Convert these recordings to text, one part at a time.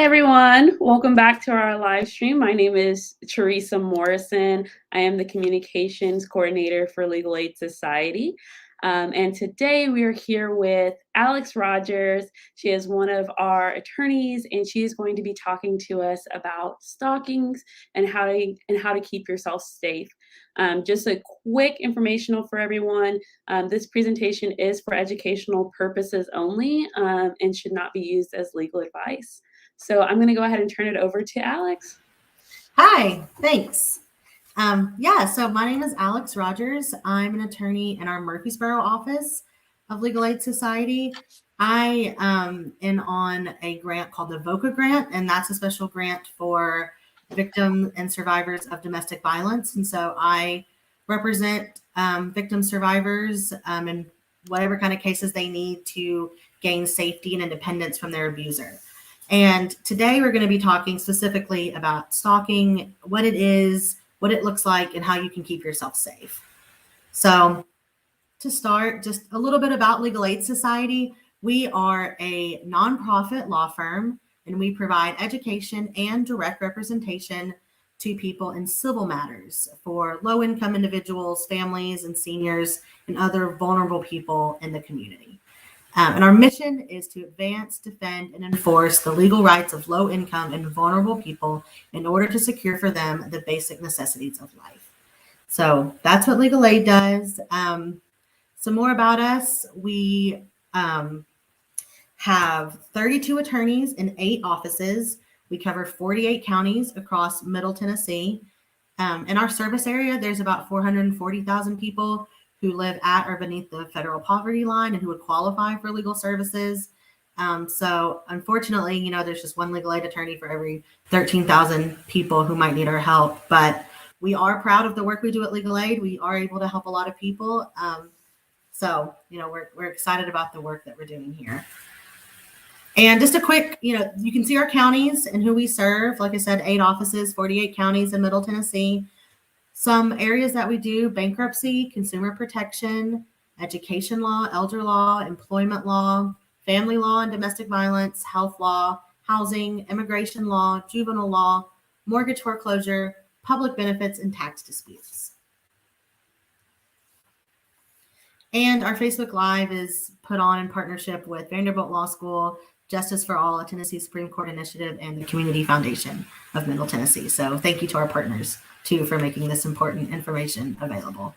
everyone. Welcome back to our live stream. My name is Teresa Morrison. I am the communications coordinator for Legal Aid Society. And today we are here with Alix Rogers. She is one of our attorneys, and she is going to be talking to us about stalkings and how to keep yourself safe. Just a quick informational for everyone. This presentation is for educational purposes only and should not be used as legal advice. So I'm going to go ahead and turn it over to Alix. Hi, thanks. So my name is Alix Rogers. I'm an attorney in our Murfreesboro office of Legal Aid Society. I am on a grant called the VOCA grant, and that's a special grant for victims and survivors of domestic violence. And so I represent victim survivors in whatever kind of cases they need to gain safety and independence from their abuser. And today we're going to be talking specifically about stalking, what it is, what it looks like, and how you can keep yourself safe. So to start, just a little bit about Legal Aid Society. We are a nonprofit law firm, and we provide education and direct representation to people in civil matters for low-income individuals, families, and seniors, and other vulnerable people in the community. And our mission is to advance, defend, and enforce the legal rights of low-income and vulnerable people in order to secure for them the basic necessities of life. So that's what Legal Aid does. Some more about us. We have 32 attorneys in 8 offices. We cover 48 counties across Middle Tennessee. In our service area, there's about 440,000 people who live at or beneath the federal poverty line and who would qualify for legal services. So unfortunately, there's just one legal aid attorney for every 13,000 people who might need our help. But we are proud of the work we do at Legal Aid. We are able to help a lot of people. We're excited about the work that we're doing here. And just a quick, you can see our counties and who we serve. Like I said, 8 offices, 48 counties in Middle Tennessee. Some areas that we do: bankruptcy, consumer protection, education law, elder law, employment law, family law and domestic violence, health law, housing, immigration law, juvenile law, mortgage foreclosure, public benefits, and tax disputes. And our Facebook Live is put on in partnership with Vanderbilt Law School, Justice for All, a Tennessee Supreme Court initiative, and the Community Foundation of Middle Tennessee. So thank you to our partners, too, for making this important information available.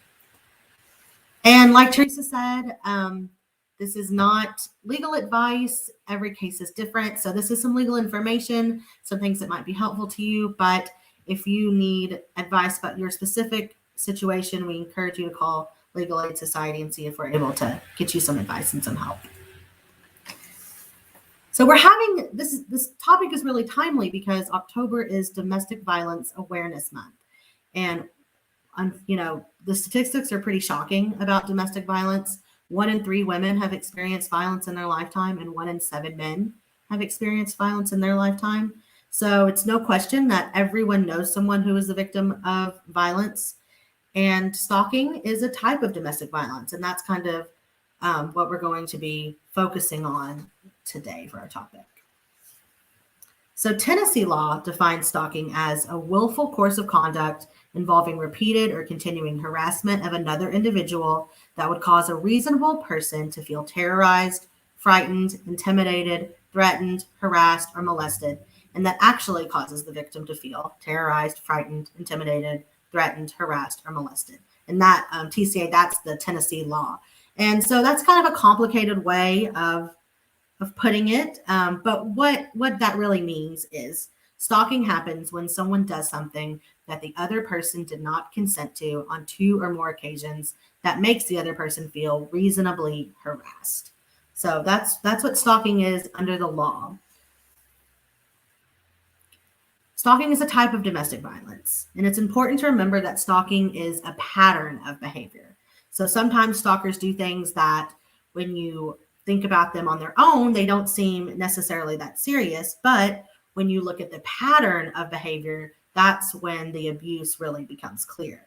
And like Teresa said, this is not legal advice. Every case is different. So this is some legal information, some things that might be helpful to you. But if you need advice about your specific situation, we encourage you to call Legal Aid Society and see if we're able to get you some advice and some help. So we're having this topic is really timely because October is Domestic Violence Awareness Month. And, the statistics are pretty shocking about domestic violence. 1 in 3 women have experienced violence in their lifetime, and 1 in 7 men have experienced violence in their lifetime. So it's no question that everyone knows someone who is the victim of violence. And stalking is a type of domestic violence. And that's kind of what we're going to be focusing on today for our topic. So Tennessee law defines stalking as a willful course of conduct involving repeated or continuing harassment of another individual that would cause a reasonable person to feel terrorized, frightened, intimidated, threatened, harassed, or molested, and that actually causes the victim to feel terrorized, frightened, intimidated, threatened, harassed, or molested. And that TCA, that's the Tennessee law. And so that's kind of a complicated way of putting it. But what that really means is stalking happens when someone does something that the other person did not consent to on 2 or more occasions that makes the other person feel reasonably harassed. So that's what stalking is under the law. Stalking is a type of domestic violence, and it's important to remember that stalking is a pattern of behavior. So sometimes stalkers do things that when you think about them on their own, they don't seem necessarily that serious, but when you look at the pattern of behavior, that's when the abuse really becomes clear.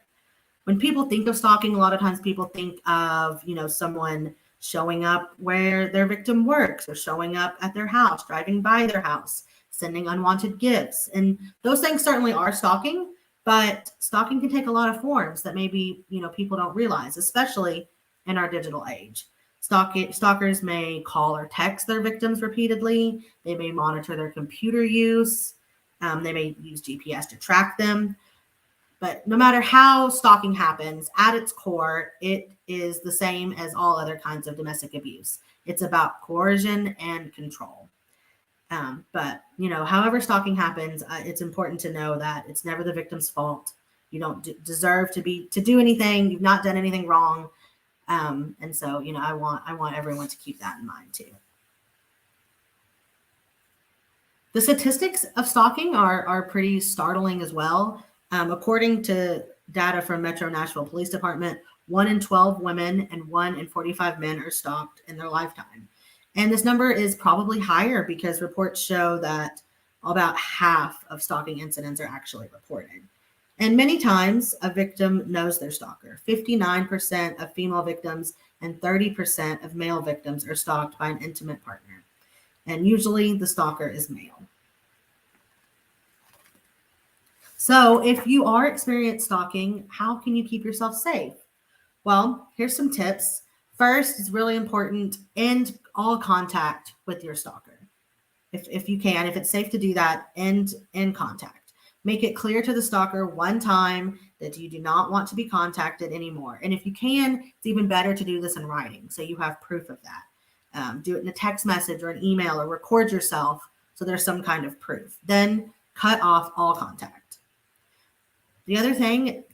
When people think of stalking, a lot of times people think of, someone showing up where their victim works or showing up at their house, driving by their house, sending unwanted gifts. And those things certainly are stalking, but stalking can take a lot of forms that maybe, people don't realize, especially in our digital age. Stalkers may call or text their victims repeatedly. They may monitor their computer use. They may use GPS to track them. But no matter how stalking happens, at its core, it is the same as all other kinds of domestic abuse. It's about coercion and control. But however stalking happens, it's important to know that it's never the victim's fault. You don't deserve to do anything. You've not done anything wrong. And so, I want everyone to keep that in mind too. The statistics of stalking are pretty startling as well. According to data from Metro Nashville Police Department, 1 in 12 women and 1 in 45 men are stalked in their lifetime. And this number is probably higher because reports show that about half of stalking incidents are actually reported. And many times a victim knows their stalker. 59% of female victims and 30% of male victims are stalked by an intimate partner. And usually the stalker is male. So if you are experiencing stalking, how can you keep yourself safe? Well, here's some tips. First, it's really important, end all contact with your stalker. If you can, if it's safe to do that, end contact. Make it clear to the stalker one time that you do not want to be contacted anymore. And if you can, it's even better to do this in writing so you have proof of that. Do it in a text message or an email, or record yourself so there's some kind of proof. Then cut off all contact. The other thing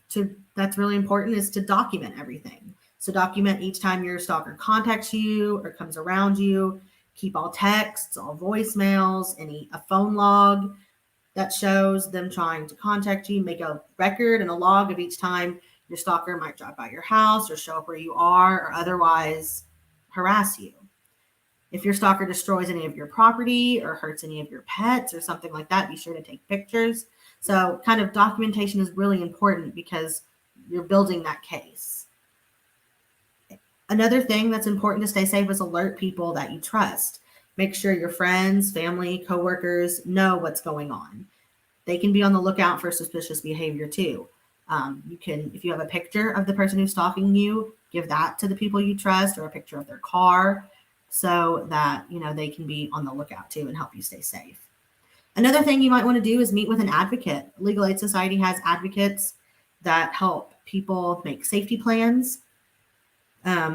that's really important is to document everything. So document each time your stalker contacts you or comes around you. Keep all texts, all voicemails, a phone log that shows them trying to contact you. Make a record and a log of each time your stalker might drive by your house or show up where you are or otherwise harass you. If your stalker destroys any of your property or hurts any of your pets or something like that, be sure to take pictures. So kind of documentation is really important because you're building that case. Another thing that's important to stay safe is alert people that you trust. Make sure your friends, family, coworkers know what's going on. They can be on the lookout for suspicious behavior too. If you have a picture of the person who's stalking you, give that to the people you trust, or a picture of their car, so that they can be on the lookout too and help you stay safe. Another thing you might want to do is meet with an advocate. Legal Aid Society has advocates that help people make safety plans.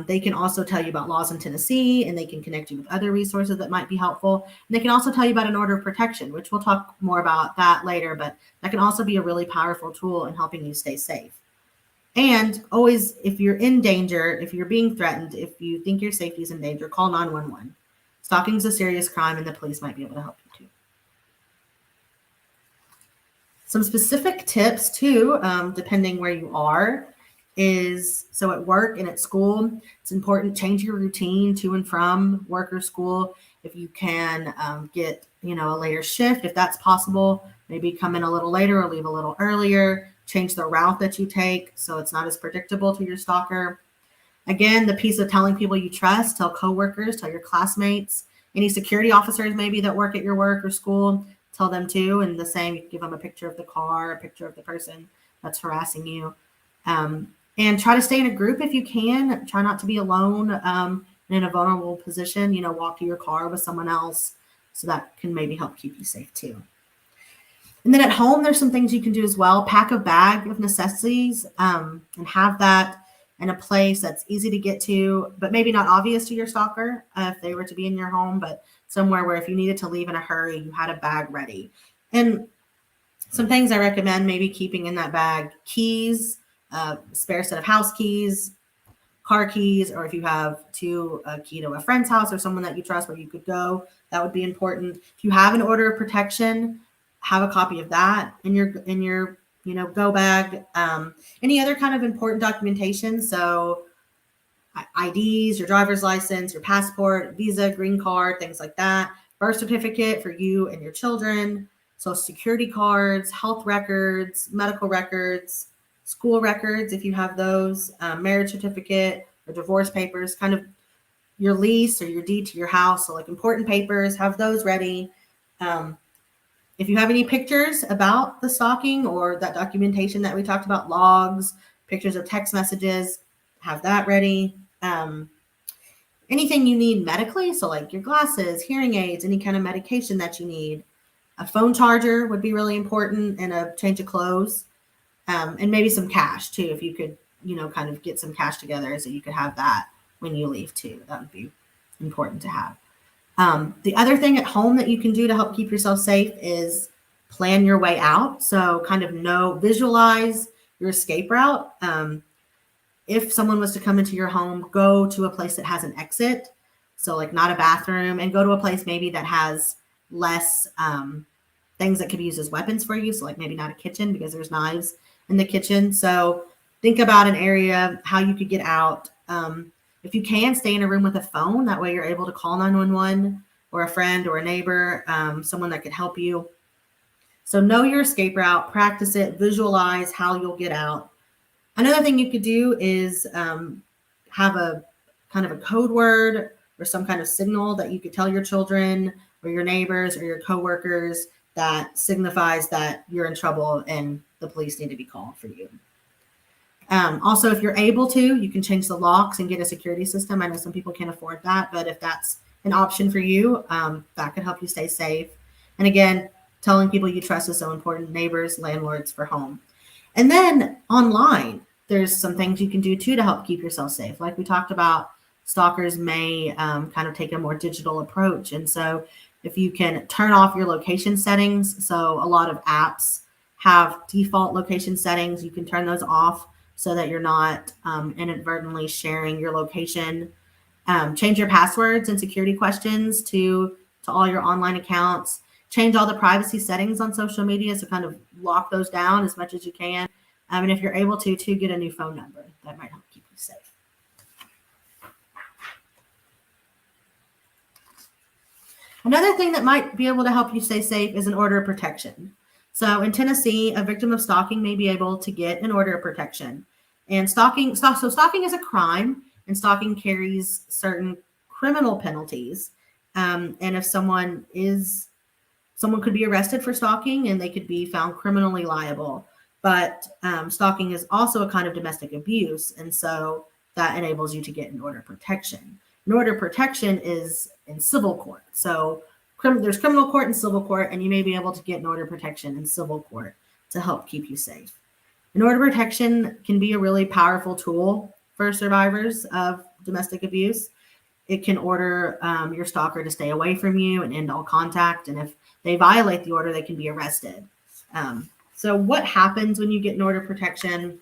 They can also tell you about laws in Tennessee, and they can connect you with other resources that might be helpful. And they can also tell you about an order of protection, which we'll talk more about that later, but that can also be a really powerful tool in helping you stay safe. And always, if you're in danger, if you're being threatened, if you think your safety is in danger, call 911. Stalking is a serious crime, and the police might be able to help you too. Some specific tips too, depending where you are, is so at work and at school, it's important to change your routine to and from work or school. If you can get a later shift, if that's possible, maybe come in a little later or leave a little earlier. Change the route that you take so it's not as predictable to your stalker. Again, the piece of telling people you trust, tell coworkers, tell your classmates, any security officers maybe that work at your work or school, tell them too. And the same, you can give them a picture of the car, a picture of the person that's harassing you. And try to stay in a group if you can. Try not to be alone in a vulnerable position. Walk to your car with someone else, so that can maybe help keep you safe too. And then at home, there's some things you can do as well. Pack a bag of necessities and have that in a place that's easy to get to, but maybe not obvious to your stalker if they were to be in your home, but somewhere where if you needed to leave in a hurry, you had a bag ready. And some things I recommend maybe keeping in that bag: keys, spare set of house keys, car keys, or if you have a key to a friend's house or someone that you trust where you could go, that would be important. If you have an order of protection, have a copy of that in your go bag. Any other kind of important documentation, so IDs, your driver's license, your passport, visa, green card, things like that, birth certificate for you and your children, social security cards, health records, medical records, school records if you have those, marriage certificate or divorce papers, kind of your lease or your deed to your house. So like important papers, have those ready. If you have any pictures about the stalking or that documentation that we talked about, logs, pictures of text messages, have that ready. Anything you need medically, so like your glasses, hearing aids, any kind of medication that you need. A phone charger would be really important, and a change of clothes, and maybe some cash too, if you could, kind of get some cash together so you could have that when you leave too. That would be important to have. The other thing at home that you can do to help keep yourself safe is plan your way out. So kind of visualize your escape route. If someone was to come into your home, go to a place that has an exit. So like not a bathroom, and go to a place maybe that has less things that could be used as weapons for you. So like maybe not a kitchen, because there's knives in the kitchen. So think about an area, how you could get out. If you can, stay in a room with a phone. That way you're able to call 911 or a friend or a neighbor, someone that could help you. So know your escape route, practice it, visualize how you'll get out. Another thing you could do is have a kind of a code word or some kind of signal that you could tell your children or your neighbors or your coworkers that signifies that you're in trouble and the police need to be called for you. Also, if you're able to, you can change the locks and get a security system. I know some people can't afford that, but if that's an option for you, that could help you stay safe. And again, telling people you trust is so important: neighbors, landlords, for home. And then online, there's some things you can do too to help keep yourself safe. Like we talked about, stalkers may kind of take a more digital approach. And so if you can turn off your location settings, so a lot of apps have default location settings, you can turn those off so that you're not inadvertently sharing your location. Change your passwords and security questions to all your online accounts. Change all the privacy settings on social media, so kind of lock those down as much as you can. And if you're able to get a new phone number. That might help keep you safe. Another thing that might be able to help you stay safe is an order of protection. So in Tennessee, a victim of stalking may be able to get an order of protection. And stalking is a crime, and stalking carries certain criminal penalties. And if someone could be arrested for stalking and they could be found criminally liable. But stalking is also a kind of domestic abuse, and so that enables you to get an order of protection. An order of protection is in civil court. So there's criminal court and civil court, and you may be able to get an order of protection in civil court to help keep you safe. An order of protection can be a really powerful tool for survivors of domestic abuse. It can order your stalker to stay away from you and end all contact. And if they violate the order, they can be arrested. So what happens when you get an order of protection?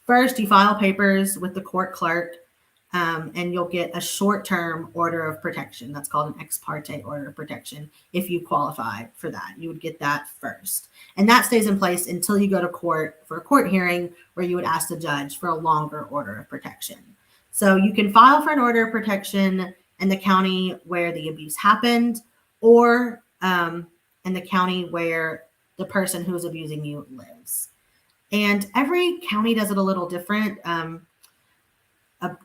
First, you file papers with the court clerk, and you'll get a short-term order of protection. That's called an ex parte order of protection. If you qualify for that, you would get that first. And that stays in place until you go to court for a court hearing where you would ask the judge for a longer order of protection. So you can file for an order of protection in the county where the abuse happened, or in the county where the person who's abusing you lives. And every county does it a little different,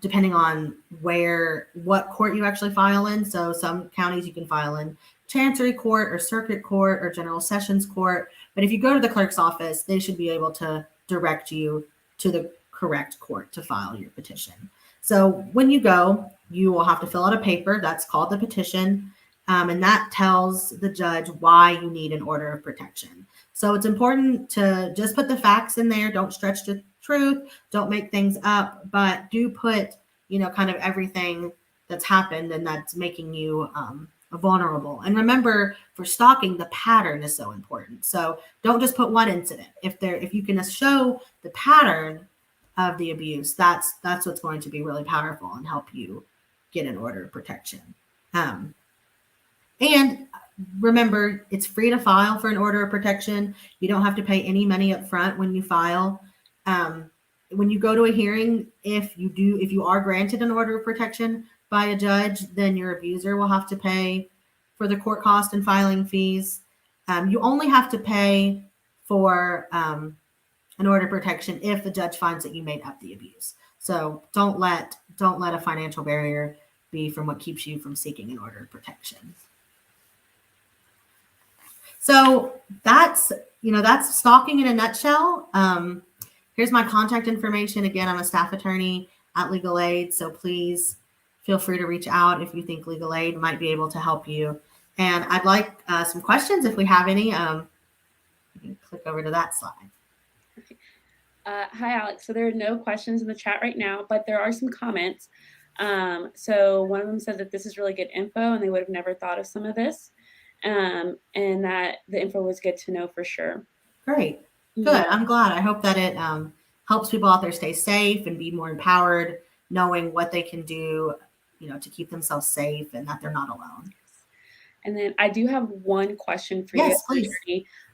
depending on what court you actually file in. So some counties you can file in Chancery Court or Circuit Court or General Sessions Court. But if you go to the clerk's office, they should be able to direct you to the correct court to file your petition. So when you go, you will have to fill out a paper that's called the petition. And that tells the judge why you need an order of protection. So it's important to just put the facts in there. Don't stretch the truth. Don't make things up, but do put, kind of everything that's happened and that's making you vulnerable. And remember, for stalking, the pattern is so important. So don't just put one incident. If you can show the pattern of the abuse, that's what's going to be really powerful and help you get an order of protection. And remember, it's free to file for an order of protection. You don't have to pay any money up front when you file. When you go to a hearing, if you are granted an order of protection by a judge, then your abuser will have to pay for the court cost and filing fees. You only have to pay for an order of protection if the judge finds that you made up the abuse. So don't let a financial barrier be from what keeps you from seeking an order of protection. So that's stalking in a nutshell. Here's my contact information. Again, I'm a staff attorney at Legal Aid, so please feel free to reach out if you think Legal Aid might be able to help you. And I'd like some questions if we have any. You can click over to that slide. Hi, Alex. So there are no questions in the chat right now, but there are some comments. So one of them said that this is really good info and they would have never thought of some of this, and that the info was good to know for sure. Great. Good. I'm glad. I hope that it helps people out there stay safe and be more empowered, knowing what they can do, to keep themselves safe and that they're not alone. And then I do have one question for you, please.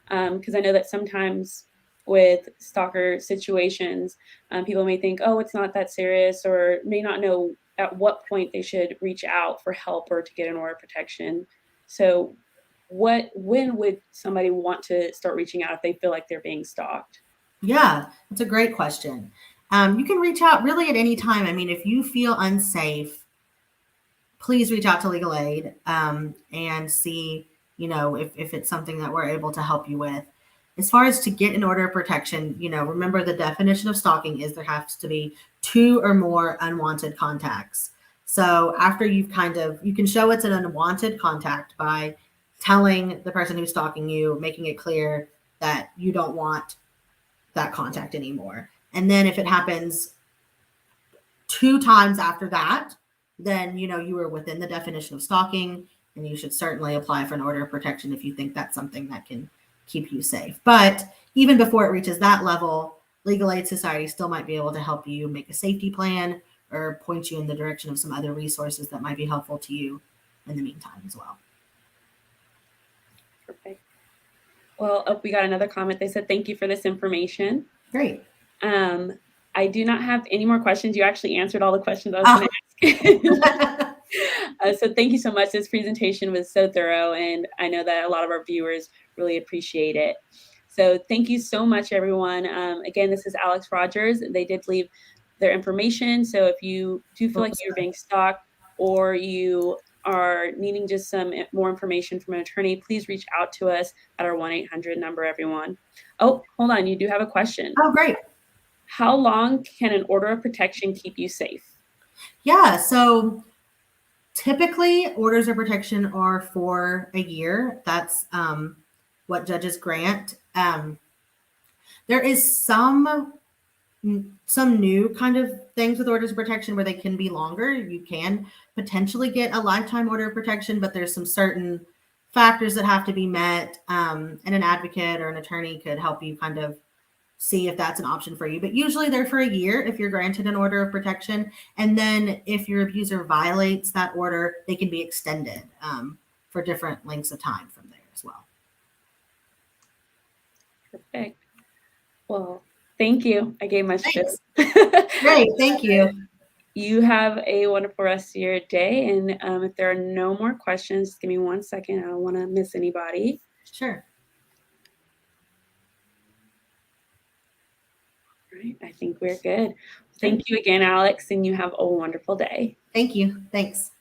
because I know that sometimes with stalker situations, people may think, oh, it's not that serious, or may not know at what point they should reach out for help or to get an order of protection. So when would somebody want to start reaching out if they feel like they're being stalked? Yeah, that's a great question. You can reach out really at any time. I mean, if you feel unsafe, please reach out to Legal Aid and see, if it's something that we're able to help you with. As far as to get an order of protection, remember the definition of stalking is there has to be 2 or more unwanted contacts. So after you can show it's an unwanted contact by telling the person who's stalking you, making it clear that you don't want that contact anymore. And then if it happens 2 times after that, then you are within the definition of stalking, and you should certainly apply for an order of protection if you think that's something that can keep you safe. But even before it reaches that level, Legal Aid Society still might be able to help you make a safety plan or point you in the direction of some other resources that might be helpful to you in the meantime as well. Perfect. Well, we got another comment. They said, thank you for this information. Great. I do not have any more questions. You actually answered all the questions I was going to ask. So thank you so much. This presentation was so thorough, and I know that a lot of our viewers really appreciate it. So thank you so much, everyone. Again, this is Alix Rogers. They did leave their information. So if you do feel like you're being stalked or you are needing just some more information from an attorney, please reach out to us at our 1-800 number, everyone. Oh, hold on. You do have a question. Oh, great. How long can an order of protection keep you safe? Yeah, so typically orders of protection are for a year. That's what judges grant. There is some new kind of things with orders of protection where they can be longer. You can potentially get a lifetime order of protection, but there's some certain factors that have to be met, and an advocate or an attorney could help you kind of see if that's an option for you. But usually they're for a year if you're granted an order of protection. And then if your abuser violates that order, they can be extended for different lengths of time from there as well. Perfect. Well, thank you. I gave my shift. Great. Thank you. You have a wonderful rest of your day. And if there are no more questions, just give me 1 second. I don't want to miss anybody. Sure. All right. I think we're good. Thank you again, Alex, and you have a wonderful day. Thank you. Thanks.